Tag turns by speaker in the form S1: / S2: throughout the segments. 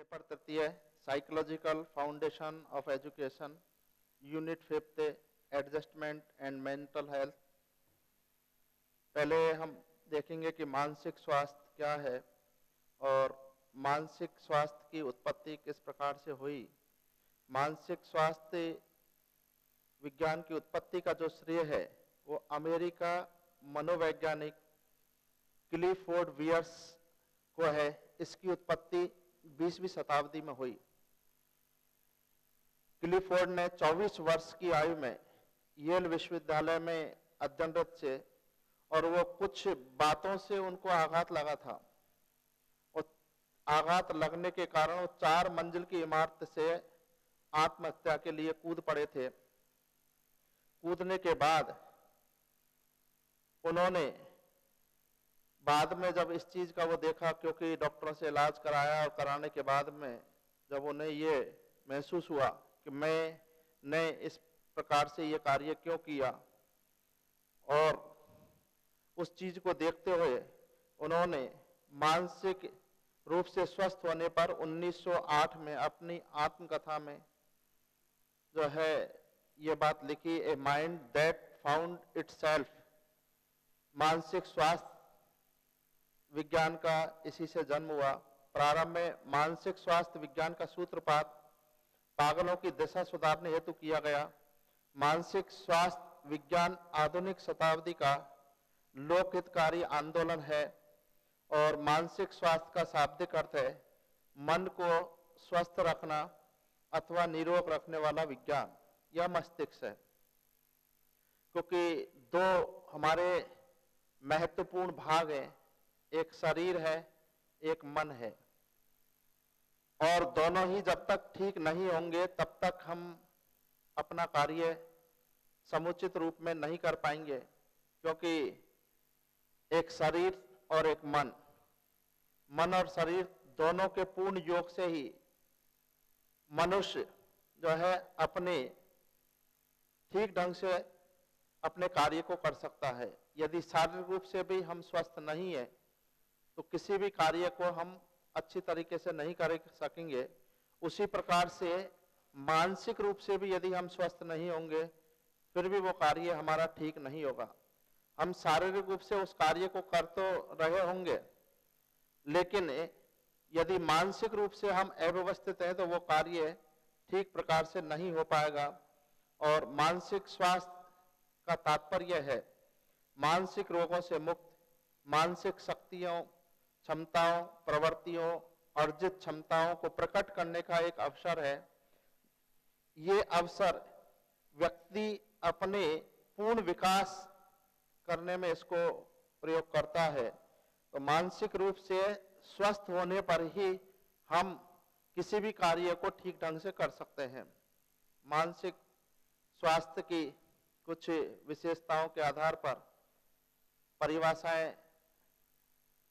S1: Paper तृतीय psychological foundation of education unit 5 adjustment and mental health. पहले हम देखेंगे कि मानसिक स्वास्थ्य क्या है और मानसिक स्वास्थ्य की उत्पत्ति किस प्रकार से हुई। मानसिक स्वास्थ्य विज्ञान की उत्पत्ति का जो श्रेय है वो अमेरिका मनोवैज्ञानिक क्लिफोर्ड वियर्स को है। इसकी उत्पत्ति 20वीं शताब्दी में हुई। क्लिफोर्ड ने 24 वर्ष की आयु में येल विश्वविद्यालय में अध्ययनरत थे और वो कुछ बातों से उनको आघात लगा था और आघात लगने के कारण वो 4 मंजिल की इमारत से आत्महत्या के लिए कूद पड़े थे। कूदने के बाद उन्होंने बाद में जब इस चीज का वो देखा, क्योंकि डॉक्टरों से इलाज कराया और कराने के बाद में जब उन्हें ये महसूस हुआ कि मैंने इस प्रकार से ये कार्य क्यों किया, और उस चीज को देखते हुए उन्होंने मानसिक रूप से स्वस्थ होने पर 1908 में अपनी आत्मकथा में जो है ये बात लिखी, a mind that found itself. मानसिक स्वास्थ्य विज्ञान का इसी से जन्म हुआ। प्रारंभ में मानसिक स्वास्थ्य विज्ञान का सूत्रपात पागलों की दशा सुधारने हेतु किया गया। मानसिक स्वास्थ्य विज्ञान आधुनिक शताब्दी का लोकहितकारी आंदोलन है और मानसिक स्वास्थ्य का शाब्दिक अर्थ है मन को स्वस्थ रखना अथवा निरोग रखने वाला विज्ञान या मस्तिष्क है। क्योंकि 2 हमारे महत्वपूर्ण भाग हैं, एक शरीर है, एक मन है, और दोनों ही जब तक ठीक नहीं होंगे तब तक हम अपना कार्य समुचित रूप में नहीं कर पाएंगे। क्योंकि एक शरीर और एक मन और शरीर दोनों के पूर्ण योग से ही मनुष्य जो है अपने ठीक ढंग से अपने कार्य को कर सकता है। यदि शारीरिक रूप से भी हम स्वस्थ नहीं है तो किसी भी कार्य को हम अच्छी तरीके से नहीं कर सकेंगे। उसी प्रकार से मानसिक रूप से भी यदि हम स्वस्थ नहीं होंगे फिर भी वो कार्य हमारा ठीक नहीं होगा। हम शारीरिक रूप से उस कार्य को कर तो रहे होंगे, लेकिन यदि मानसिक रूप से हम अव्यवस्थित हैं तो वो कार्य ठीक प्रकार से नहीं हो पाएगा। और मानसिक स्वास्थ्य का तात्पर्य है मानसिक रोगों से मुक्त, मानसिक शक्तियों, क्षमताओं, प्रवृत्तियों, अर्जित क्षमताओं को प्रकट करने का एक अवसर है। ये अवसर व्यक्ति अपने पूर्ण विकास करने में इसको प्रयोग करता है। तो मानसिक रूप से स्वस्थ होने पर ही हम किसी भी कार्य को ठीक ढंग से कर सकते हैं। मानसिक स्वास्थ्य की कुछ विशेषताओं के आधार पर परिभाषाएं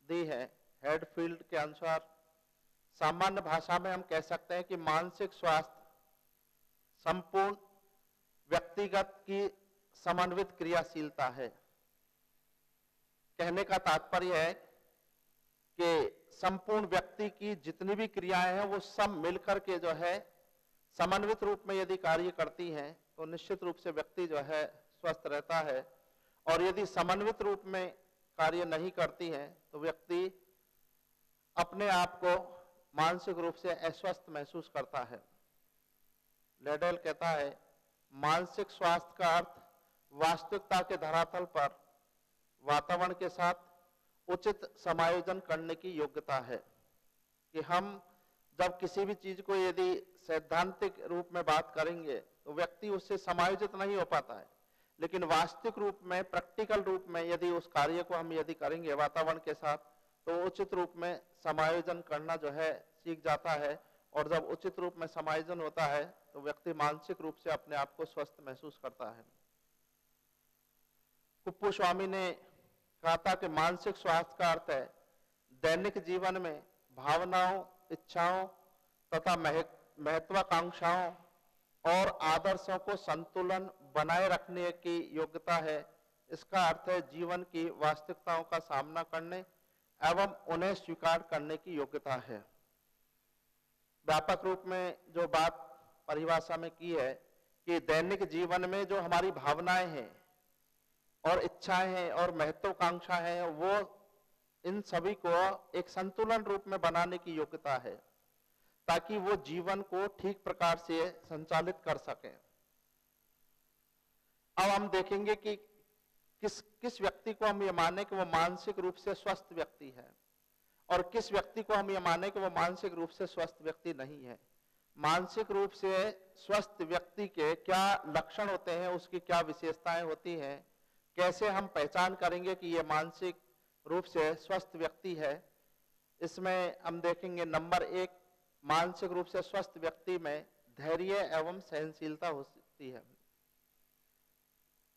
S1: दी है। हेडफील्ड के अनुसार सामान्य भाषा में हम कह सकते हैं कि मानसिक स्वास्थ्य संपूर्ण व्यक्तिगत की समन्वित क्रियाशीलता है। कहने का तात्पर्य है कि संपूर्ण व्यक्ति की जितनी भी क्रियाएं हैं वो सब मिलकर के जो है समन्वित रूप में यदि कार्य करती हैं तो निश्चित रूप से व्यक्ति जो है स्वस्थ रहता है। और यदि समन्वित रूप में कार्य नहीं करती हैं तो व्यक्ति अपने आप को मानसिक रूप से अस्वस्थ महसूस करता है। लेडेल कहता है मानसिक स्वास्थ्य का अर्थ वास्तविकता के धरातल पर वातावरण के साथ उचित समायोजन करने की योग्यता है। कि हम जब किसी भी चीज को यदि सैद्धांतिक रूप में बात करेंगे तो व्यक्ति उससे समायोजित नहीं हो पाता है, लेकिन वास्तविक रूप में, प्रैक्टिकल रूप में यदि उस कार्य को हम यदि करेंगे वातावरण के साथ तो उचित रूप में समायोजन करना जो है सीख जाता है। और जब उचित रूप में समायोजन होता है तो व्यक्ति मानसिक रूप से अपने आप को स्वस्थ महसूस करता है। कुप्पू स्वामी ने कहा था कि मानसिक स्वास्थ्य का अर्थ है दैनिक जीवन में भावनाओं, इच्छाओं तथा महत्वाकांक्षाओं और आदर्शों को संतुलन बनाए रखने की योग्यता है। इसका अर्थ है जीवन की वास्तविकताओं का सामना करने एवं उन्हें स्वीकार करने की योग्यता है। व्यापक रूप में जो बात परिभाषा में की है कि दैनिक जीवन में जो हमारी भावनाएं हैं और इच्छाएं हैं और महत्वाकांक्षा है, वो इन सभी को एक संतुलन रूप में बनाने की योग्यता है ताकि वो जीवन को ठीक प्रकार से संचालित कर सकें। अब हम देखेंगे कि किस व्यक्ति को हम ये माने कि वो मानसिक रूप से स्वस्थ व्यक्ति है और किस व्यक्ति को हम ये माने कि वो मानसिक रूप से स्वस्थ व्यक्ति नहीं है। मानसिक रूप से स्वस्थ व्यक्ति के क्या लक्षण होते हैं, उसकी क्या विशेषताएं होती हैं, कैसे हम पहचान करेंगे कि ये मानसिक रूप से स्वस्थ व्यक्ति है। इसमें हम देखेंगे नंबर 1, मानसिक रूप से स्वस्थ व्यक्ति में धैर्य एवं सहनशीलता होती है।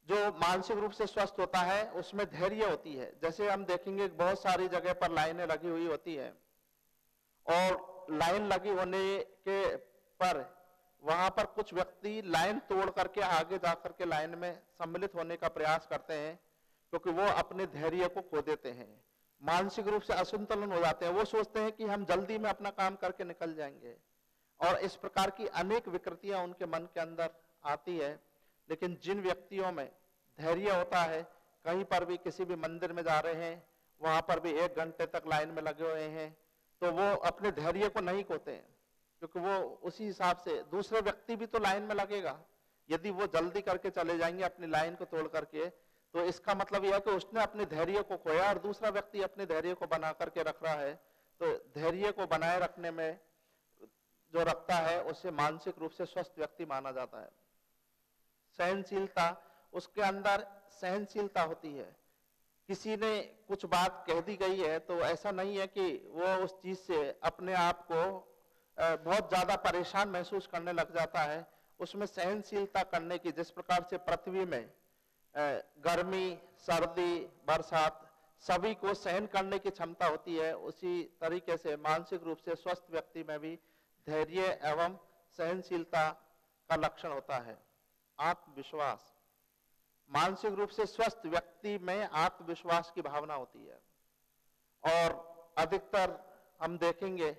S1: जो मानसिक रूप से स्वस्थ होता है उसमें धैर्य होती है। जैसे हम देखेंगे बहुत सारी जगह पर लाइनें लगी हुई होती है और लाइन लगी होने के पर वहां पर कुछ व्यक्ति लाइन तोड़ करके आगे जाकर के लाइन में सम्मिलित होने का प्रयास करते हैं क्योंकि वो अपने धैर्य को खो देते हैं, मानसिक रूप से असंतुलन हो जाते हैं। वो सोचते हैं कि हम जल्दी में अपना काम करके निकल जाएंगे और इस प्रकार की अनेक विकृतियां उनके मन के अंदर आती है। लेकिन जिन व्यक्तियों में धैर्य होता है, कहीं पर भी किसी भी मंदिर में जा रहे हैं, वहां पर भी 1 घंटे तक लाइन में लगे हुए हैं, तो वो अपने धैर्य को नहीं खोते हैं क्योंकि वो उसी हिसाब से दूसरे व्यक्ति भी तो लाइन में लगेगा। यदि वो जल्दी करके चले जाएंगे अपनी लाइन को तोड़ करके, तो इसका मतलब यह है कि उसने अपने धैर्य को खोया और दूसरा व्यक्ति अपने धैर्य को बना करके रख रहा है। तो धैर्य को बनाए रखने में जो रखता है उसे मानसिक रूप से स्वस्थ व्यक्ति माना जाता है। सहनशीलता, उसके अंदर सहनशीलता होती है। किसी ने कुछ बात कह दी गई है तो ऐसा नहीं है कि वो उस चीज से अपने आप को बहुत ज्यादा परेशान महसूस करने लग जाता है। उसमें सहनशीलता करने की, जिस प्रकार से पृथ्वी में गर्मी, सर्दी, बरसात सभी को सहन करने की क्षमता होती है, उसी तरीके से मानसिक रूप से स्वस्थ व्यक्ति में भी धैर्य एवं सहनशीलता का लक्षण होता है। आत्मविश्वास, मानसिक रूप से स्वस्थ व्यक्ति में आत्मविश्वास की भावना होती है और अधिकतर हम देखेंगे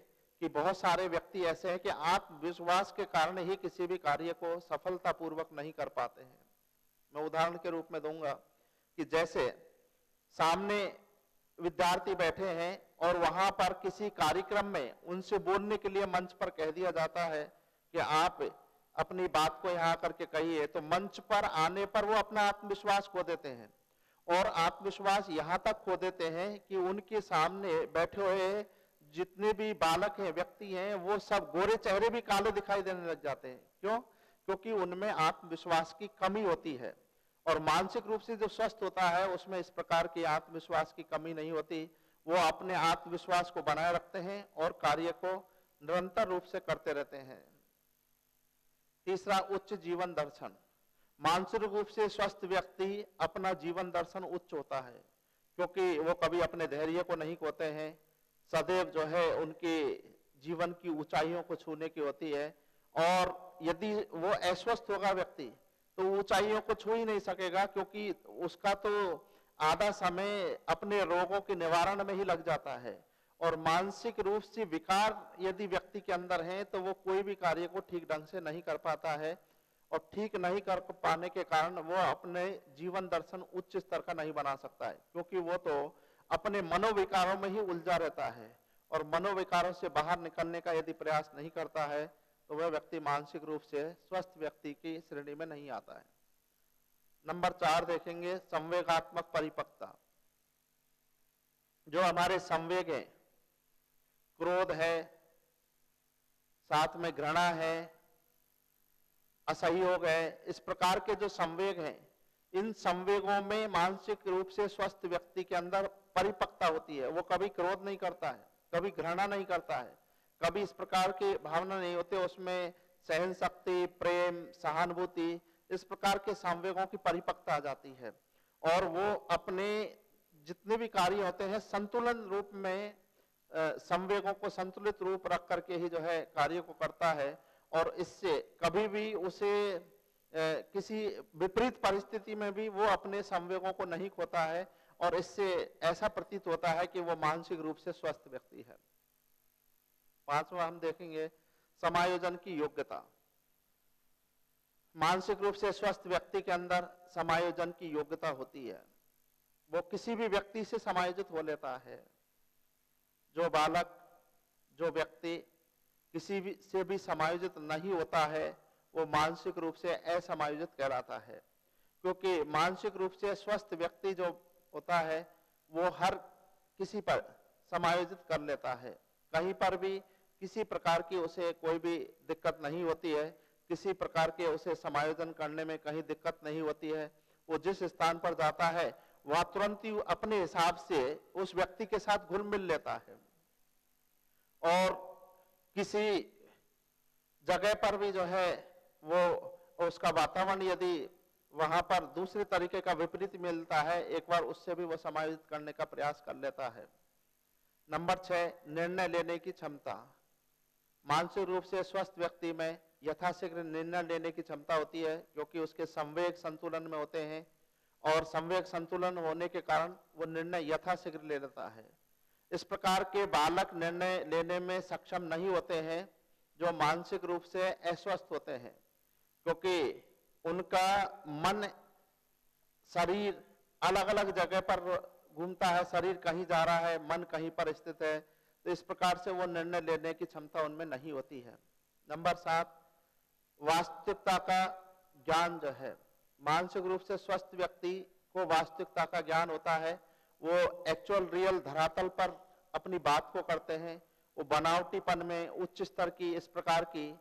S1: कि बहुत सारे व्यक्ति ऐसे हैं कि आत्मविश्वास के कारण ही किसी भी कार्य को सफलतापूर्वक नहीं कर पाते हैं। मैं उदाहरण के रूप में दूंगा कि जैसे सामने विद्यार्थी बैठे हैं और वहां पर किसी कार्यक्रम में उनसे बोलने के लिए मंच पर कह दिया जाता है कि आप अपनी बात को यहाँ करके कहिए, तो मंच पर आने पर वो अपना आत्मविश्वास खो देते हैं और आत्मविश्वास यहाँ तक खो देते हैं कि उनके सामने बैठे हुए जितने भी बालक हैं, व्यक्ति हैं, वो सब गोरे चेहरे भी काले दिखाई देने लग जाते हैं। क्यों? क्योंकि उनमें आत्मविश्वास की कमी होती है। और मानसिक रूप से जो स्वस्थ होता है उसमें इस प्रकार की आत्मविश्वास की कमी नहीं होती। वो अपने आत्मविश्वास को बनाए रखते हैं और कार्य को निरंतर रूप से करते रहते हैं। तीसरा, उच्च जीवन दर्शन। मानसिक रूप से स्वस्थ व्यक्ति अपना जीवन दर्शन उच्च होता है क्योंकि वो कभी अपने धैर्य को नहीं खोते हैं। सदैव जो है उनके जीवन की ऊंचाइयों को छूने की होती है और यदि वो अस्वस्थ होगा व्यक्ति तो ऊंचाइयों को छू ही नहीं सकेगा क्योंकि उसका तो आधा समय अपने रोगों के निवारण में ही लग जाता है। और मानसिक रूप से विकार यदि व्यक्ति के अंदर है तो वो कोई भी कार्य को ठीक ढंग से नहीं कर पाता है और ठीक नहीं कर पाने के कारण वो अपने जीवन दर्शन उच्च स्तर का नहीं बना सकता है क्योंकि वो तो अपने मनोविकारों में ही उलझा रहता है और मनोविकारों से बाहर निकलने का यदि प्रयास नहीं करता है तो वह व्यक्ति मानसिक रूप से स्वस्थ व्यक्ति की श्रेणी में नहीं आता है। नंबर 4 देखेंगे, संवेगात्मक परिपक्वता। जो हमारे संवेग हैं, क्रोध है, साथ में घृणा है, असहयोग है, इस प्रकार के जो संवेग हैं, इन संवेगों में मानसिक रूप से स्वस्थ व्यक्ति के अंदर परिपक्वता होती है। वो कभी क्रोध नहीं करता है, कभी घृणा नहीं करता है, कभी इस प्रकार की भावना नहीं होती। उसमें सहन शक्ति, प्रेम, सहानुभूति, इस प्रकार के संवेगों की परिपक्वता आ जाती है और वो अपने जितने भी कार्य होते हैं संतुलन रूप में संवेगों को संतुलित रूप रख करके ही जो है कार्य को करता है और इससे कभी भी उसे किसी विपरीत परिस्थिति में भी वो अपने संवेगों को नहीं खोता है और इससे ऐसा प्रतीत होता है कि वो मानसिक रूप से स्वस्थ व्यक्ति है। 5वां हम देखेंगे, समायोजन की योग्यता। मानसिक रूप से स्वस्थ व्यक्ति के अंदर समायोजन की योग्यता होती है, वो किसी भी व्यक्ति से समायोजित हो लेता है। जो बालक, जो व्यक्ति किसी भी से भी समायोजित नहीं होता है, वो मानसिक रूप से असमायोजित कहलाता है। क्योंकि मानसिक रूप से स्वस्थ व्यक्ति जो होता है वो हर किसी पर समायोजित कर लेता है, कहीं पर भी किसी प्रकार की उसे कोई भी दिक्कत नहीं होती है, किसी प्रकार के उसे समायोजन करने में कहीं दिक्कत नहीं होती है। वो जिस स्थान पर जाता है वह तुरंत ही अपने हिसाब से उस व्यक्ति के साथ घुल मिल लेता है, और किसी जगह पर भी जो है वो उसका वातावरण यदि वहां पर दूसरे तरीके का विपरीत मिलता है, एक बार उससे भी वो समायोजित करने का प्रयास कर लेता है। नंबर 6, निर्णय लेने की क्षमता। मानसिक रूप से स्वस्थ व्यक्ति में यथाशीघ्र निर्णय लेने की क्षमता होती है, क्योंकि उसके संवेग संतुलन में होते हैं, और संवेग संतुलन होने के कारण वो निर्णय यथाशीघ्र ले लेता है। इस प्रकार के बालक निर्णय लेने में सक्षम नहीं होते हैं जो मानसिक रूप से अस्वस्थ होते हैं, क्योंकि उनका मन, शरीर अलग अलग जगह पर घूमता है, शरीर कहीं जा रहा है, मन कहीं पर स्थित है, तो इस प्रकार से वो निर्णय लेने की क्षमता उनमें नहीं होती है। नंबर 7, वास्तविकता का ज्ञान जो है, मानसिक रूप से स्वस्थ व्यक्ति को वास्तविकता का ज्ञान होता है। वो एक्चुअल रियल धरातल पर अपनी बात को करते हैं, वो बनावटीपन में उच्च स्तर की इस प्रकार की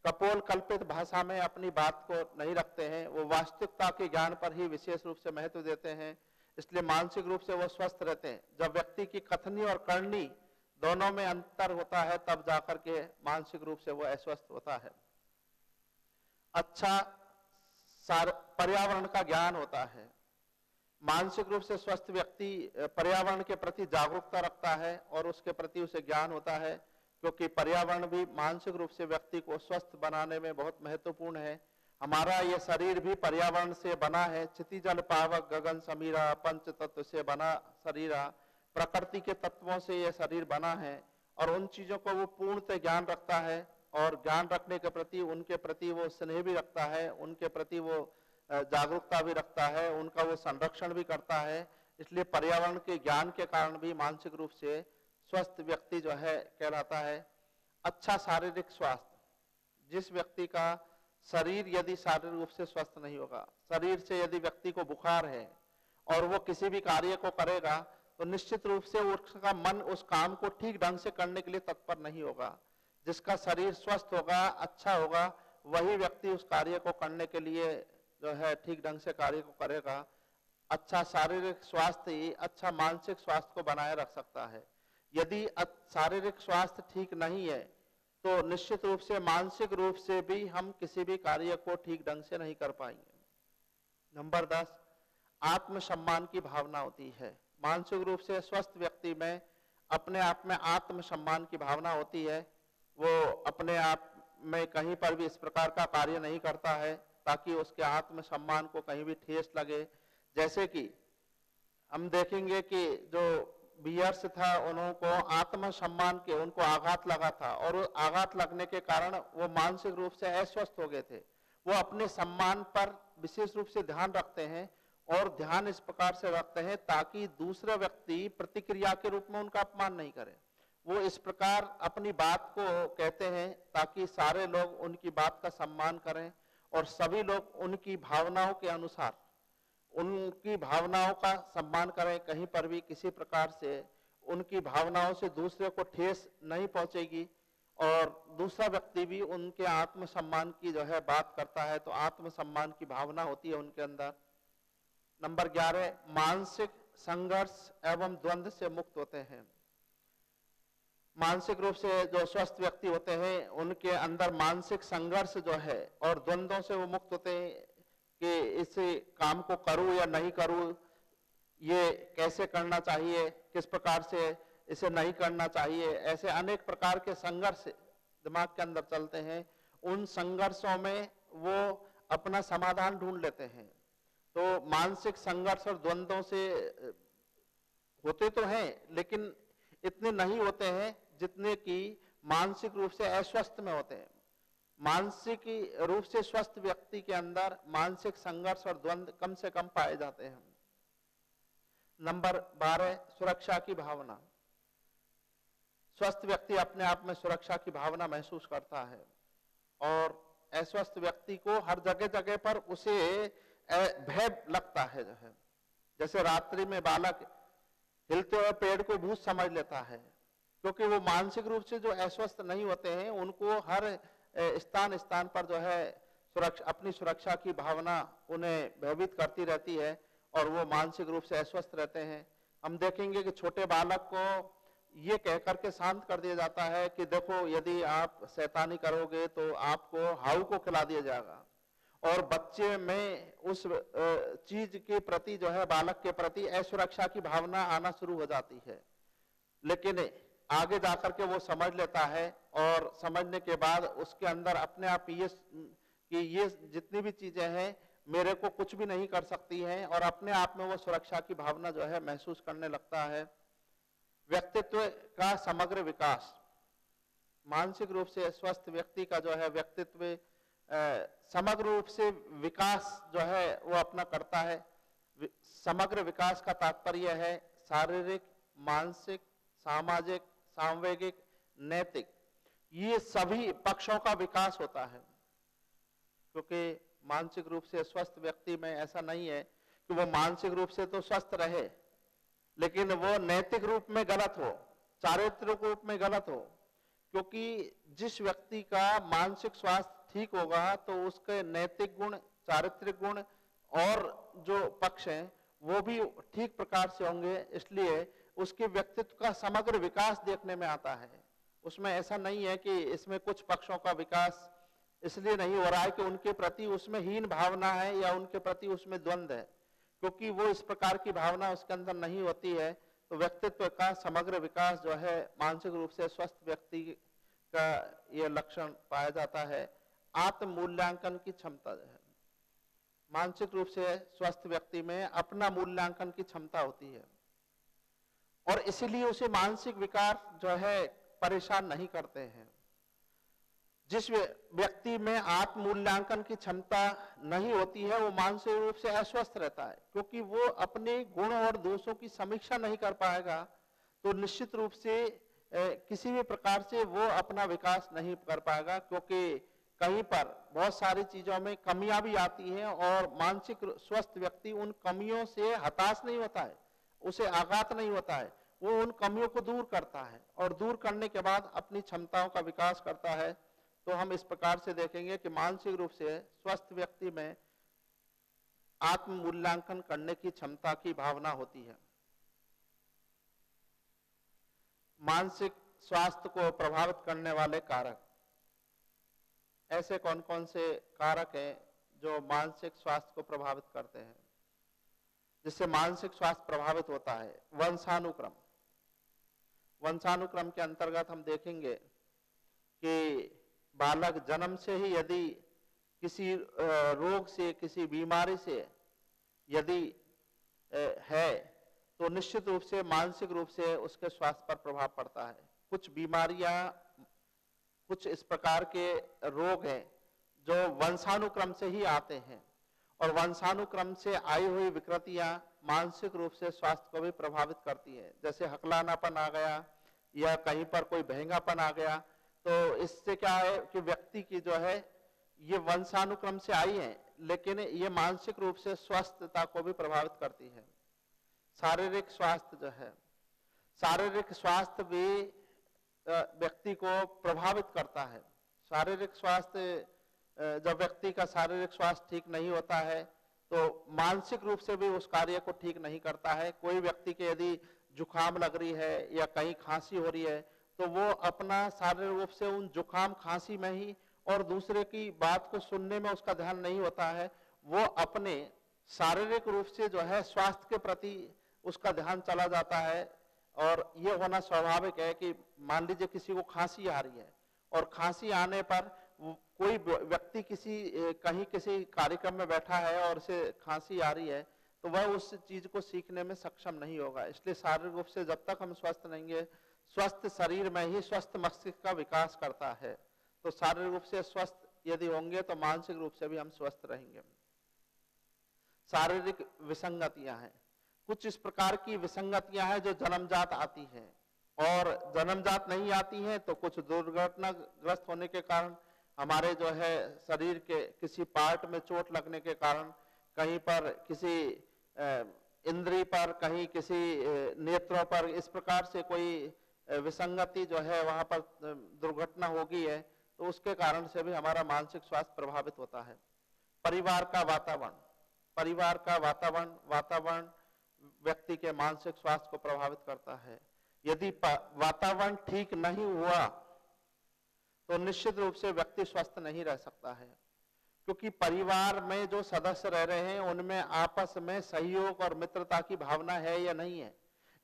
S1: कपोल कल्पित भाषा में अपनी बात को नहीं रखते हैं, वो वास्तविकता के ज्ञान पर ही विशेष रूप से महत्व देते हैं। इसलिए मानसिक रूप से वो स्वस्थ रहते हैं। जब व्यक्ति की कथनी और करनी दोनों में अंतर होता है, तब जाकर के मानसिक रूप से वो अस्वस्थ होता है। अच्छा पर्यावरण का ज्ञान होता है। मानसिक रूप से स्वस्थ व्यक्ति पर्यावरण के प्रति जागरूकता रखता है और उसके प्रति उसे ज्ञान होता है, क्योंकि पर्यावरण भी मानसिक रूप से व्यक्ति को स्वस्थ बनाने में बहुत महत्वपूर्ण है। हमारा ये शरीर भी पर्यावरण से बना है। क्षिति जल पावक गगन समीरा, पंच तत्व से बना शरीरा, प्रकृति के तत्वों से यह शरीर बना है, और उन चीजों को वो पूर्णतः ज्ञान रखता है, और ज्ञान रखने के प्रति उनके प्रति वो स्नेह भी रखता है, उनके प्रति वो जागरूकता भी रखता है, उनका वो संरक्षण भी करता है। इसलिए पर्यावरण के ज्ञान के कारण भी मानसिक रूप से स्वस्थ व्यक्ति जो है कहलाता है। अच्छा शारीरिक स्वास्थ्य, जिस व्यक्ति का शरीर यदि शारीरिक रूप से स्वस्थ नहीं होगा, शरीर से यदि व्यक्ति को बुखार है और वो किसी भी कार्य को करेगा, तो निश्चित रूप से उसका मन उस काम को ठीक ढंग से करने के लिए तत्पर नहीं होगा। जिसका शरीर स्वस्थ होगा, अच्छा होगा, वही व्यक्ति उस कार्य को करने के लिए जो है ठीक ढंग से कार्य को करेगा। अच्छा शारीरिक स्वास्थ्य ही अच्छा मानसिक स्वास्थ्य को बनाए रख सकता है। यदि शारीरिक स्वास्थ्य ठीक नहीं है तो निश्चित रूप से मानसिक रूप से भी हम किसी भी कार्य को ठीक ढंग से नहीं कर पाएंगे। नंबर 10, आत्मसम्मान की भावना होती है। मानसिक रूप से स्वस्थ व्यक्ति में अपने आप में आत्मसम्मान की भावना होती है। वो अपने आप में कहीं पर भी इस प्रकार का कार्य नहीं करता है ताकि उसके आत्मसम्मान को कहीं भी ठेस लगे। जैसे कि हम देखेंगे कि जो बियर्स था, उनको आत्मसम्मान के उनको आघात लगा था, और आघात लगने के कारण वो मानसिक रूप से अस्वस्थ हो गए थे। वो अपने सम्मान पर विशेष रूप से ध्यान रखते हैं, और ध्यान इस प्रकार से रखते हैं ताकि दूसरा व्यक्ति प्रतिक्रिया के रूप में उनका अपमान नहीं करे। वो इस प्रकार अपनी बात को कहते हैं ताकि सारे लोग उनकी बात का सम्मान करें, और सभी लोग उनकी भावनाओं के अनुसार उनकी भावनाओं का सम्मान करें। कहीं पर भी किसी प्रकार से उनकी भावनाओं से दूसरे को ठेस नहीं पहुंचेगी, और दूसरा व्यक्ति भी उनके आत्मसम्मान की जो है बात करता है, तो आत्मसम्मान की भावना होती है उनके अंदर। नंबर 11, मानसिक संघर्ष एवं द्वंद्व से मुक्त होते हैं। मानसिक रूप से जो स्वस्थ व्यक्ति होते हैं उनके अंदर मानसिक संघर्ष जो है और द्वंद्वों से वो मुक्त होते हैं कि इस काम को करूं या नहीं करूं, ये कैसे करना चाहिए, किस प्रकार से इसे नहीं करना चाहिए। ऐसे अनेक प्रकार के संघर्ष दिमाग के अंदर चलते हैं। उन संघर्षों में वो अपना समाधान ढूंढ लेते हैं। तो मानसिक संघर्ष और द्वंद्वों से होते तो हैं, लेकिन इतने नहीं होते हैं जितने कि मानसिक रूप से अस्वस्थ में होते हैं। मानसिक रूप से स्वस्थ व्यक्ति के अंदर मानसिक संघर्ष और द्वंद्व कम से कम पाए जाते हैं। नंबर 12, सुरक्षा की भावना। स्वस्थ व्यक्ति अपने आप में सुरक्षा की भावना महसूस करता है और अस्वस्थ व्यक्ति को हर जगह जगह पर उसे भय लगता है। जो है जैसे रात्रि में बालक हिलते हुए पेड़ को भूत समझ लेता है, क्योंकि वो मानसिक रूप से जो अस्वस्थ नहीं होते हैं उनको हर स्थान स्थान पर जो है अपनी सुरक्षा की भावना उन्हें भयभीत करती रहती है और वो मानसिक रूप से अस्वस्थ रहते हैं। हम देखेंगे कि छोटे बालक को ये कहकर के शांत कर दिया जाता है कि देखो यदि आप शैतानी करोगे तो आपको हाउ को खिला दिया जाएगा, और बच्चे में उस चीज के प्रति जो है बालक के प्रति असुरक्षा की भावना आना शुरू हो जाती है। लेकिन आगे जाकर के वो समझ लेता है और समझने के बाद उसके अंदर अपने आप ये जितनी भी चीजें हैं मेरे को कुछ भी नहीं कर सकती हैं, और अपने आप में वो सुरक्षा की भावना जो है महसूस करने लगता है। व्यक्तित्व का समग्र विकास। मानसिक रूप से स्वस्थ व्यक्ति का जो है व्यक्तित्व समग्र रूप से विकास जो है वो अपना करता है। समग्र विकास का तात्पर्य है शारीरिक, मानसिक, सामाजिक, सांवेगिक, नैतिक, ये सभी पक्षों का विकास होता है। क्योंकि मानसिक रूप से स्वस्थ व्यक्ति में ऐसा नहीं है कि वो मानसिक रूप से तो स्वस्थ रहे लेकिन वो नैतिक रूप में गलत हो, चारित्रिक रूप में गलत हो। क्योंकि जिस व्यक्ति का मानसिक स्वास्थ्य ठीक होगा तो उसके नैतिक गुण, चारित्रिक गुण और जो पक्ष हैं वो भी ठीक प्रकार से होंगे, इसलिए उसके व्यक्तित्व का समग्र विकास देखने में आता है। उसमें ऐसा नहीं है कि इसमें कुछ पक्षों का विकास इसलिए नहीं हो रहा है कि उनके प्रति उसमें हीन भावना है या उनके प्रति उसमें द्वंद्व है, क्योंकि वो इस प्रकार की भावना उसके अंदर नहीं होती है। तो व्यक्तित्व का समग्र विकास जो है मानसिक रूप से स्वस्थ व्यक्ति का यह लक्षण पाया जाता है। आत्म मूल्यांकन की क्षमता जो है, मानसिक रूप से स्वस्थ व्यक्ति में अपना मूल्यांकन की क्षमता होती है और इसीलिए उसे मानसिक विकार जो है परेशान नहीं करते हैं। जिस व्यक्ति में आत्म मूल्यांकन की क्षमता नहीं होती है वो मानसिक रूप से अस्वस्थ रहता है, क्योंकि वो अपने गुण और दोषों की समीक्षा नहीं कर पाएगा तो निश्चित रूप से किसी भी प्रकार से वो अपना विकास नहीं कर पाएगा, क्योंकि कहीं पर बहुत सारी चीजों में कमियां भी आती हैं और मानसिक स्वस्थ व्यक्ति उन कमियों से हताश नहीं होता है, उसे आघात नहीं होता है, वो उन कमियों को दूर करता है और दूर करने के बाद अपनी क्षमताओं का विकास करता है। तो हम इस प्रकार से देखेंगे कि मानसिक रूप से स्वस्थ व्यक्ति में आत्म मूल्यांकन करने की क्षमता की भावना होती है। मानसिक स्वास्थ्य को प्रभावित करने वाले कारक, ऐसे कौन कौन से कारक हैं जो मानसिक स्वास्थ्य को प्रभावित करते हैं, जिससे मानसिक स्वास्थ्य प्रभावित होता है? वंशानुक्रम। वंशानुक्रम के अंतर्गत हम देखेंगे कि बालक जन्म से ही यदि किसी रोग से, किसी बीमारी से यदि है तो निश्चित रूप से मानसिक रूप से उसके स्वास्थ्य पर प्रभाव पड़ता है। कुछ बीमारियां, कुछ इस प्रकार के रोग हैं जो वंशानुक्रम से ही आते हैं और वंशानुक्रम से आई हुई विकृतियां मानसिक रूप से स्वास्थ्य को भी प्रभावित करती हैं। जैसे हकलानापन आ गया या कहीं पर कोई बहंगापन आ गया, तो इससे क्या है कि व्यक्ति की जो है ये वंशानुक्रम से आई है लेकिन ये मानसिक रूप से स्वास्थ्यता को भी प्रभावित करती है। शारीरिक स्वास्थ्य जो है, शारीरिक स्वास्थ्य भी व्यक्ति को प्रभावित करता है। शारीरिक स्वास्थ्य, जब व्यक्ति का शारीरिक स्वास्थ्य ठीक नहीं होता है तो मानसिक रूप से भी उस कार्य को ठीक नहीं करता है। कोई व्यक्ति के यदि जुकाम लग रही है या कहीं खांसी हो रही है तो वो अपना शारीरिक रूप से उन जुकाम खांसी में ही और दूसरे की बात को सुनने में उसका ध्यान नहीं होता है, वो अपने शारीरिक रूप से जो है स्वास्थ्य के प्रति उसका ध्यान चला जाता है। और ये होना स्वाभाविक है कि मान लीजिए किसी को खांसी आ रही है और खांसी आने पर कोई व्यक्ति कहीं किसी कार्यक्रम में बैठा है और उसे खांसी आ रही है तो वह उस चीज को सीखने में सक्षम नहीं होगा। इसलिए शारीरिक रूप से जब तक हम स्वस्थ रहेंगे, स्वस्थ शरीर में ही स्वस्थ मस्तिष्क का विकास करता है। तो शारीरिक रूप से स्वस्थ यदि होंगे तो मानसिक रूप से भी हम स्वस्थ रहेंगे। शारीरिक विसंगतियां हैं, कुछ इस प्रकार की विसंगतियां हैं जो जन्मजात आती हैं, और जन्मजात नहीं आती हैं तो कुछ दुर्घटनाग्रस्त होने के कारण, हमारे जो है शरीर के किसी पार्ट में चोट लगने के कारण, कहीं पर किसी इंद्री पर, कहीं किसी नेत्रों पर, इस प्रकार से कोई विसंगति जो है वहां पर दुर्घटना हो गई है, तो उसके कारण से भी हमारा मानसिक स्वास्थ्य प्रभावित होता है। परिवार का वातावरण, परिवार का वातावरण व्यक्ति के मानसिक स्वास्थ्य को प्रभावित करता है। यदि वातावरण ठीक नहीं हुआ तो निश्चित रूप से व्यक्ति स्वस्थ नहीं रह सकता है, क्योंकि परिवार में जो सदस्य रह रहे हैं उनमें आपस में सहयोग और मित्रता की भावना है या नहीं है।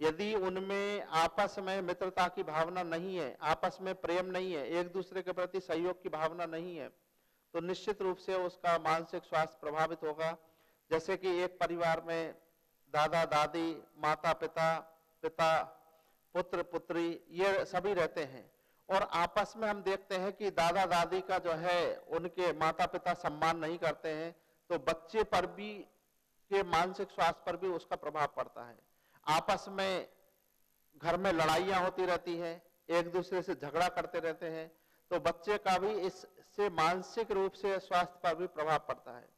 S1: यदि उनमें आपस में मित्रता की भावना नहीं है, आपस में प्रेम नहीं है, एक दूसरे के प्रति सहयोग की भावना नहीं है, तो निश्चित रूप से उसका मानसिक स्वास्थ्य प्रभावित होगा। जैसे कि एक परिवार में दादा दादी, माता पिता, पिता पुत्र पुत्री, ये सभी रहते हैं, और आपस में हम देखते हैं कि दादा दादी का जो है उनके माता पिता सम्मान नहीं करते हैं, तो बच्चे पर भी के मानसिक स्वास्थ्य पर भी उसका प्रभाव पड़ता है। आपस में घर में लड़ाइयां होती रहती हैं, एक दूसरे से झगड़ा करते रहते हैं, तो बच्चे का भी इससे मानसिक रूप से स्वास्थ्य पर भी प्रभाव पड़ता है।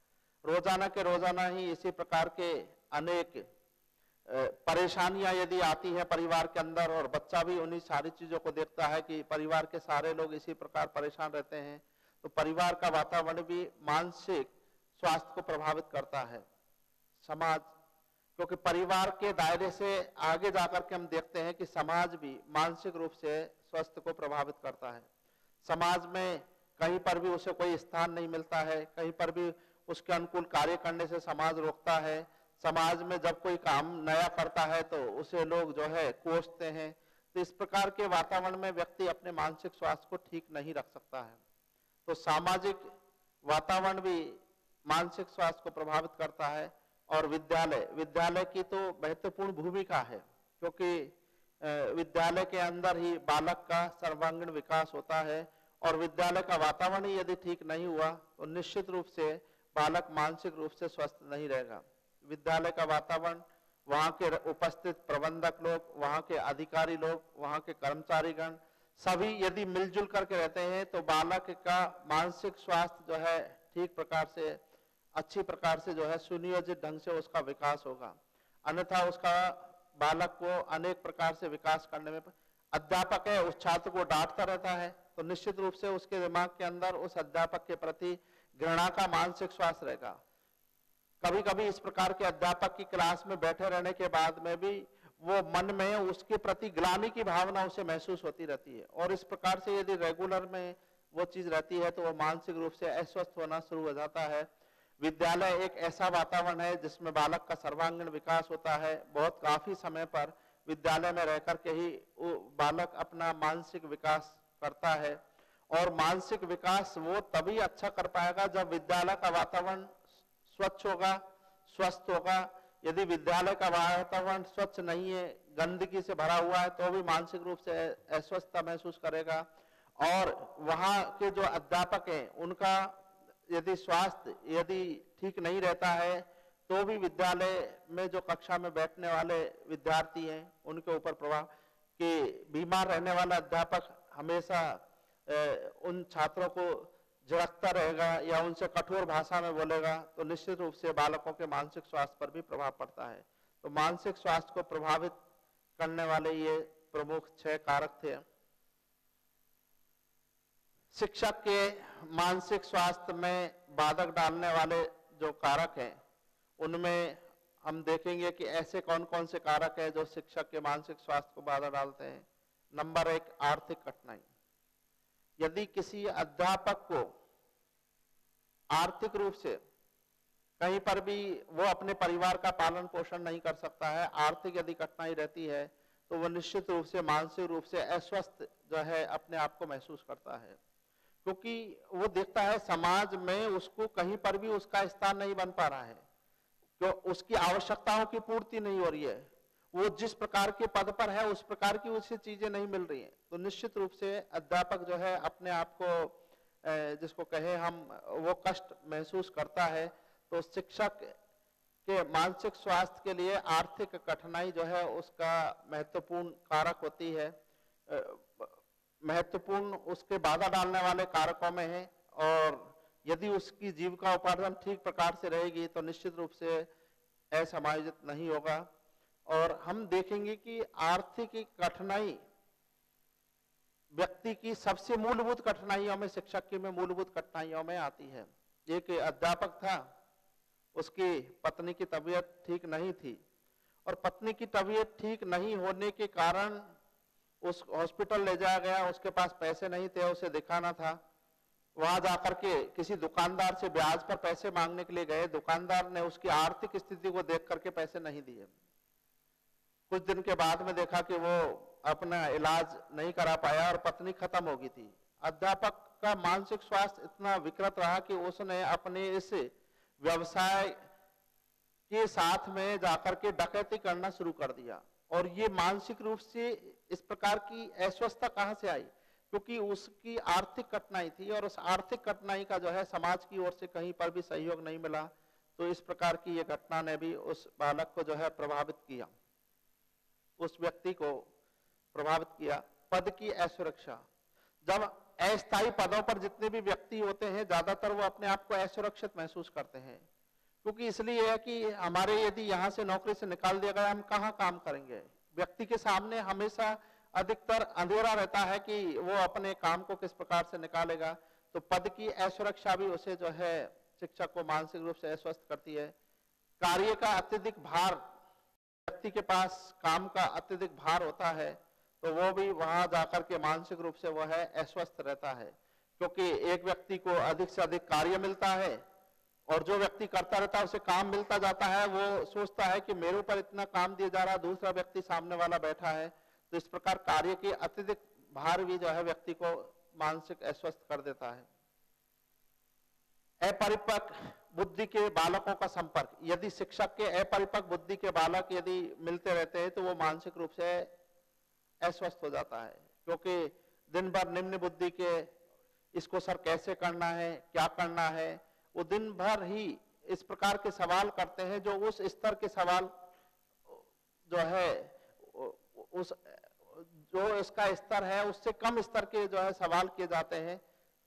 S1: रोजाना के रोजाना ही इसी प्रकार के अनेक परेशानियां यदि आती है परिवार के अंदर, और बच्चा भी उन्हीं सारी चीजों को देखता है कि परिवार के सारे लोग इसी प्रकार परेशान रहते हैं, तो परिवार का वातावरण भी मानसिक स्वास्थ्य को प्रभावित करता है। समाज, क्योंकि परिवार के दायरे से आगे जाकर के हम देखते हैं कि समाज भी मानसिक रूप से स्वास्थ्य को प्रभावित करता है। समाज में कहीं पर भी उसे कोई स्थान नहीं मिलता है, कहीं पर भी उसके अनुकूल कार्य करने से समाज रोकता है। समाज में जब कोई काम नया करता है तो उसे लोग जो है कोसते हैं। तो इस प्रकार के वातावरण में व्यक्ति अपने मानसिक स्वास्थ्य को ठीक नहीं रख सकता है। तो सामाजिक वातावरण भी मानसिक स्वास्थ्य को प्रभावित करता है। और विद्यालय की तो महत्वपूर्ण भूमिका है, क्योंकि विद्यालय के अंदर ही बालक का सर्वांगीण विकास होता है, और विद्यालय का वातावरण ही यदि ठीक नहीं हुआ तो निश्चित रूप से बालक मानसिक रूप से स्वस्थ नहीं रहेगा। विद्यालय का वातावरण, वहां के उपस्थित प्रबंधक लोग, वहां के अधिकारी लोग, वहां के कर्मचारीगण सभी यदि मिलजुल करके रहते हैं तो बालक का मानसिक स्वास्थ्य जो है ठीक प्रकार से, अच्छी प्रकार से जो है सुनियोजित ढंग से उसका विकास होगा। अन्यथा उसका बालक को अनेक प्रकार से विकास करने में, अध्यापक है उस छात्र को डांटता रहता है तो निश्चित रूप से उसके दिमाग के अंदर उस अध्यापक के प्रति घृणा का मानसिक स्वास्थ्य रहेगा। कभी कभी इस प्रकार के अध्यापक की क्लास में बैठे रहने के बाद में भी वो मन में उसके प्रति ग्लानि की भावना उसे महसूस होती रहती है, और इस प्रकार से यदि रेगुलर में वो चीज रहती है तो वो मानसिक रूप से अस्वस्थ होना शुरू हो जाता है। विद्यालय एक ऐसा वातावरण है जिसमें बालक का सर्वांगीण विकास होता है। बहुत काफी समय पर विद्यालय में रहकर के ही वो बालक अपना मानसिक विकास करता है, और मानसिक विकास वो तभी अच्छा कर पाएगा जब विद्यालय का वातावरण स्वच्छ होगा, स्वस्थ होगा। यदि विद्यालय का वातावरण स्वच्छ नहीं है, गंदगी से भरा हुआ है, तो भी मानसिक रूप से अस्वस्थता महसूस करेगा। और वहां के जो अध्यापक हैं उनका यदि स्वास्थ्य यदि ठीक नहीं रहता है तो भी विद्यालय में जो कक्षा में बैठने वाले विद्यार्थी हैं उनके ऊपर प्रभाव, कि बीमार रहने वाला अध्यापक हमेशा उन छात्रों को झिड़कता रहेगा या उनसे कठोर भाषा में बोलेगा, तो निश्चित रूप से बालकों के मानसिक स्वास्थ्य पर भी प्रभाव पड़ता है। तो मानसिक स्वास्थ्य को प्रभावित करने वाले ये प्रमुख 6 कारक थे। शिक्षक के मानसिक स्वास्थ्य में बाधक डालने वाले जो कारक हैं उनमें हम देखेंगे कि ऐसे कौन कौन से कारक हैं जो शिक्षक के मानसिक स्वास्थ्य को बाधा डालते हैं। नंबर 1, आर्थिक कठिनाई। यदि किसी अध्यापक को आर्थिक रूप से कहीं पर भी वो अपने परिवार का पालन पोषण नहीं कर सकता है, आर्थिक यदि कठिनाई रहती है, तो वो निश्चित रूप से मानसिक रूप से अस्वस्थ जो है अपने आप को महसूस करता है, क्योंकि वो देखता है समाज में उसको कहीं पर भी उसका स्थान नहीं बन पा रहा है, तो उसकी आवश्यकताओं की पूर्ति नहीं हो रही है। वो जिस प्रकार के पद पर है उस प्रकार की उसे चीजें नहीं मिल रही हैं, तो निश्चित रूप से अध्यापक जो है अपने आप को जिसको कहे हम वो कष्ट महसूस करता है। तो शिक्षक के मानसिक स्वास्थ्य के लिए आर्थिक कठिनाई जो है उसका महत्वपूर्ण कारक होती है, महत्वपूर्ण उसके बाधा डालने वाले कारकों में है। और यदि उसकी जीविका उपार्जन ठीक प्रकार से रहेगी तो निश्चित रूप से असमायोजित नहीं होगा। और हम देखेंगे कि आर्थिक कठिनाई व्यक्ति की सबसे मूलभूत कठिनाइयों में, शिक्षक की में मूलभूत कठिनाइयों में आती है। एक अध्यापक था, उसकी पत्नी की तबीयत ठीक नहीं थी और पत्नी की तबीयत ठीक नहीं होने के कारण उस हॉस्पिटल ले जाया गया। उसके पास पैसे नहीं थे, उसे दिखाना था। वहां जाकर के किसी दुकानदार से ब्याज पर पैसे मांगने के लिए गए। दुकानदार ने उसकी आर्थिक स्थिति को देख करके पैसे नहीं दिए। कुछ दिन के बाद में देखा कि वो अपना इलाज नहीं करा पाया और पत्नी खत्म हो गई थी। अध्यापक का मानसिक स्वास्थ्य इतना विकृत रहा कि उसने अपने इस व्यवसाय के साथ में जाकर के डकैती करना शुरू कर दिया। और ये मानसिक रूप से इस प्रकार की अस्वस्थता कहां से आई? क्योंकि उसकी आर्थिक कठिनाई थी और उस आर्थिक कठिनाई का जो है समाज की ओर से कहीं पर भी सहयोग नहीं मिला। तो इस प्रकार की ये घटना ने भी उस बालक को जो है प्रभावित किया, उस व्यक्ति को प्रभावित किया। पद की असुरक्षा, जब अस्थायी पदों पर जितने भी व्यक्ति होते हैं ज्यादातर वो अपने आप को असुरक्षित महसूस करते हैं, क्योंकि इसलिए है कि हमारे यदि यहाँ से नौकरी से निकाल दिया गया हम कहाँ काम करेंगे। व्यक्ति के सामने हमेशा अधिकतर अंधेरा रहता है कि वो अपने काम को किस प्रकार से निकालेगा। तो पद की असुरक्षा भी उसे जो है शिक्षक को मानसिक रूप से अस्वस्थ करती है। कार्य का अत्यधिक भार, व्यक्ति के पास काम का अत्यधिक भार होता है तो वो भी वहां जाकर के मानसिक रूप से वो है अस्वस्थ रहता है, क्योंकि एक व्यक्ति को अधिक से अधिक कार्य मिलता है और जो व्यक्ति करता रहता है उसे काम मिलता जाता है। वो सोचता है कि मेरे ऊपर इतना काम दिया जा रहा है, दूसरा व्यक्ति सामने वाला बैठा है। तो इस प्रकार कार्य के अत्यधिक भार भी जो है व्यक्ति को मानसिक अस्वस्थ कर देता है। अपरिपक्व बुद्धि के बालकों का संपर्क, यदि शिक्षक के अपरिपक्व बुद्धि के बालक यदि मिलते रहते हैं तो वो मानसिक रूप से अस्वस्थ हो जाता है, क्योंकि दिन भर निम्न बुद्धि के, इसको सर कैसे करना है, क्या करना है, वो दिन भर ही इस प्रकार के सवाल करते हैं जो उस स्तर के सवाल जो है उस जो इसका स्तर है उससे कम स्तर के जो है सवाल किए जाते हैं।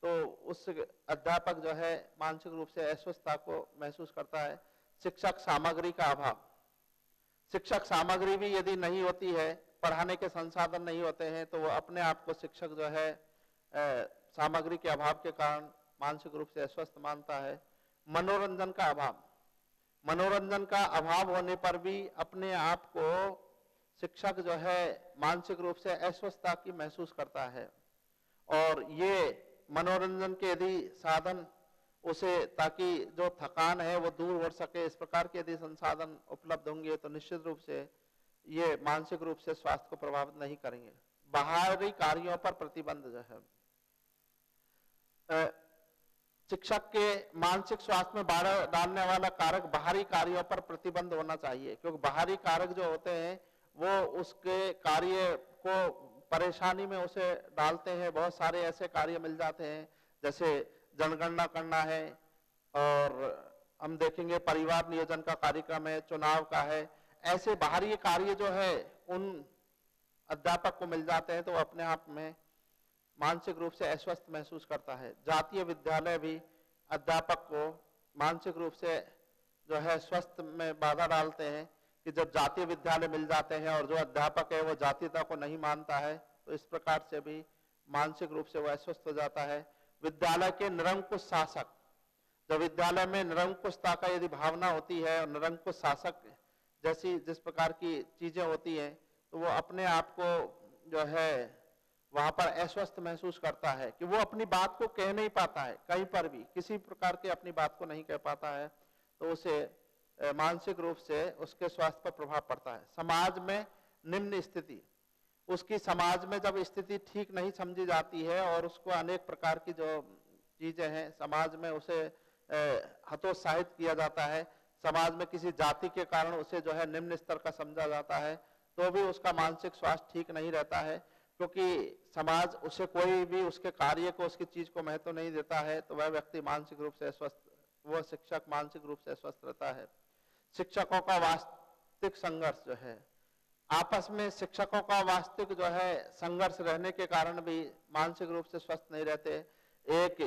S1: तो उस अध्यापक जो है मानसिक रूप से अस्वस्थता को महसूस करता है। शिक्षक सामग्री का अभाव, शिक्षक सामग्री भी यदि नहीं होती है, पढ़ाने के संसाधन नहीं होते हैं तो वो अपने आप को शिक्षक जो है सामग्री के अभाव के कारण मानसिक रूप से अस्वस्थ मानता है। मनोरंजन का अभाव, मनोरंजन का अभाव होने पर भी अपने आप को शिक्षक जो है मानसिक रूप से अस्वस्थता की महसूस करता है। और ये मनोरंजन के यदि साधन उसे, ताकि जो थकान है वो दूर हो सके, इस प्रकार के यदि संसाधन उपलब्ध होंगे तो निश्चित रूप से ये मानसिक रूप से स्वास्थ्य को प्रभावित नहीं करेंगे। बाहरी कार्यों पर प्रतिबंध जो है, शिक्षक के मानसिक स्वास्थ्य में बाधा डालने वाला कारक बाहरी कार्यों पर प्रतिबंध होना चाहिए, क्योंकि बाहरी कारक जो होते हैं वो उसके कार्य को परेशानी में उसे डालते हैं। बहुत सारे ऐसे कार्य मिल जाते हैं जैसे जनगणना करना है, और हम देखेंगे परिवार नियोजन का कार्यक्रम है, चुनाव का है। ऐसे बाहरी कार्य जो है उन अध्यापक को मिल जाते हैं तो अपने आप में मानसिक रूप से अस्वस्थ महसूस करता है। जातीय विद्यालय भी अध्यापक को मानसिक रूप से जो है स्वस्थ में बाधा डालते हैं कि जब जातीय विद्यालय मिल जाते हैं और जो अध्यापक है वो जातीयता को नहीं मानता है तो इस प्रकार से भी मानसिक रूप से वो अस्वस्थ हो जाता है। विद्यालय के निरंकुश शासक, जब विद्यालय में निरंकुशता का यदि भावना होती है और निरंकुश शासक जैसी जिस प्रकार की चीजें होती हैं तो वो अपने आप को जो है वहां पर अस्वस्थ महसूस करता है कि वो अपनी बात को कह नहीं पाता है, कहीं पर भी किसी प्रकार की अपनी बात को नहीं कह पाता है, तो उसे मानसिक रूप से उसके स्वास्थ्य पर प्रभाव पड़ता है। समाज में निम्न स्थिति, उसकी समाज में जब स्थिति ठीक नहीं समझी जाती है और उसको अनेक प्रकार की जो चीजें हैं समाज में उसे हतोत्साहित किया जाता है, समाज में किसी जाति के कारण उसे जो है निम्न स्तर का समझा जाता है, तो भी उसका मानसिक स्वास्थ्य ठीक नहीं रहता है, क्योंकि समाज उसे कोई भी उसके कार्य को, उसकी चीज को महत्व नहीं देता है, तो वह व्यक्ति मानसिक रूप से स्वस्थ, वह शिक्षक मानसिक रूप से स्वस्थ रहता है। शिक्षकों का वास्तविक संघर्ष जो है, आपस में शिक्षकों का वास्तविक जो है संघर्ष रहने के कारण भी मानसिक रूप से स्वस्थ नहीं रहते। एक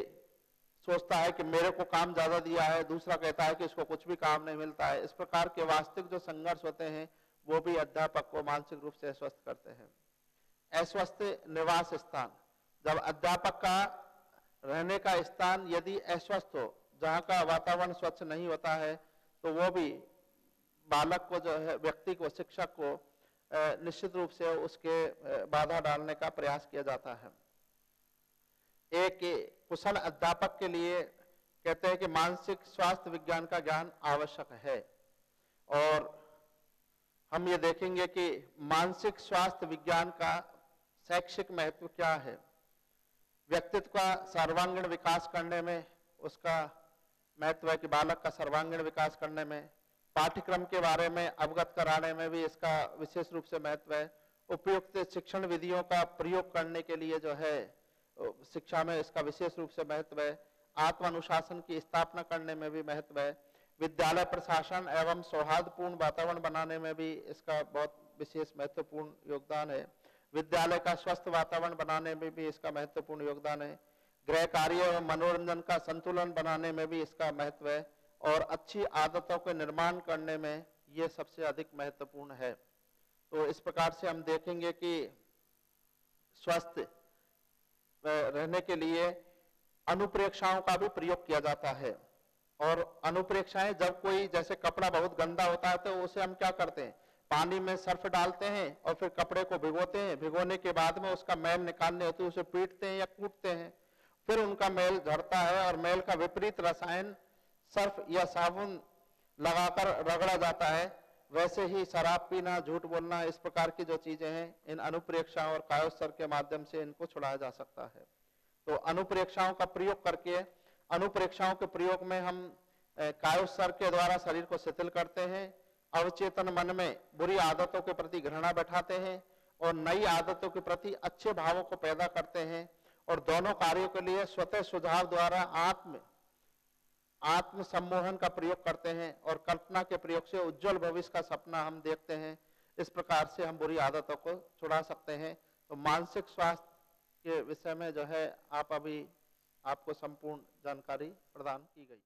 S1: सोचता है कि मेरे को काम ज्यादा दिया है, दूसरा कहता है कि इसको कुछ भी काम नहीं मिलता है। इस प्रकार के वास्तविक जो संघर्ष होते हैं वो भी अध्यापक को मानसिक रूप से अस्वस्थ करते हैं। अस्वस्थ निवास स्थान, जब अध्यापक का रहने का स्थान यदि अस्वस्थ हो, जहाँ का वातावरण स्वच्छ नहीं होता है, तो वो भी बालक को जो है, व्यक्ति को, शिक्षक को निश्चित रूप से उसके बाधा डालने का प्रयास किया जाता है। एक कुशल अध्यापक के लिए कहते हैं कि मानसिक स्वास्थ्य विज्ञान का ज्ञान आवश्यक है। और हम ये देखेंगे कि मानसिक स्वास्थ्य विज्ञान का शैक्षिक महत्व क्या है। व्यक्तित्व का सर्वांगीण विकास करने में उसका महत्व है कि बालक का सर्वांगीण विकास करने में, पाठ्यक्रम के बारे में अवगत कराने में भी इसका विशेष रूप से महत्व है। उपयुक्त शिक्षण विधियों का प्रयोग करने के लिए जो है शिक्षा में इसका विशेष रूप से महत्व है। आत्म अनुशासन की स्थापना करने में भी महत्व है। विद्यालय प्रशासन एवं सौहार्दपूर्ण वातावरण बनाने में भी इसका बहुत विशेष महत्वपूर्ण योगदान है। विद्यालय का स्वस्थ वातावरण बनाने में भी इसका महत्वपूर्ण योगदान है। गृह कार्य एवं मनोरंजन का संतुलन बनाने में भी इसका महत्व है। और अच्छी आदतों के निर्माण करने में ये सबसे अधिक महत्वपूर्ण है। तो इस प्रकार से हम देखेंगे कि स्वस्थ रहने के लिए अनुप्रेक्षाओं का भी प्रयोग किया जाता है। और अनुप्रेक्षाएं, जब कोई जैसे कपड़ा बहुत गंदा होता है तो उसे हम क्या करते हैं, पानी में सर्फ डालते हैं और फिर कपड़े को भिगोते हैं। भिगोने के बाद में उसका मैल निकालने होती है, उसे पीटते हैं या कूटते हैं, फिर उनका मैल झड़ता है और मैल का विपरीत रसायन सर्फ या साबुन लगाकर रगड़ा जाता है। वैसे ही शराब पीना, झूठ बोलना, इस प्रकार की जो चीजें हैं, इन अनुप्रेक्षाओं और कायोत्सर्ग के माध्यम से इनको छुड़ाया जा सकता है। तो अनुप्रेक्षाओं का प्रयोग करके, अनुप्रेक्षाओं के प्रयोग में हम कायोत्सर्ग के द्वारा शरीर को शिथिल करते हैं, अवचेतन मन में बुरी आदतों के प्रति घृणा बैठाते हैं और नई आदतों के प्रति अच्छे भावों को पैदा करते हैं। और दोनों कार्यों के लिए स्वतः सुझाव द्वारा आत्म सम्मोहन का प्रयोग करते हैं और कल्पना के प्रयोग से उज्जवल भविष्य का सपना हम देखते हैं। इस प्रकार से हम बुरी आदतों को छुड़ा सकते हैं। तो मानसिक स्वास्थ्य के विषय में जो है आपको संपूर्ण जानकारी प्रदान की गई।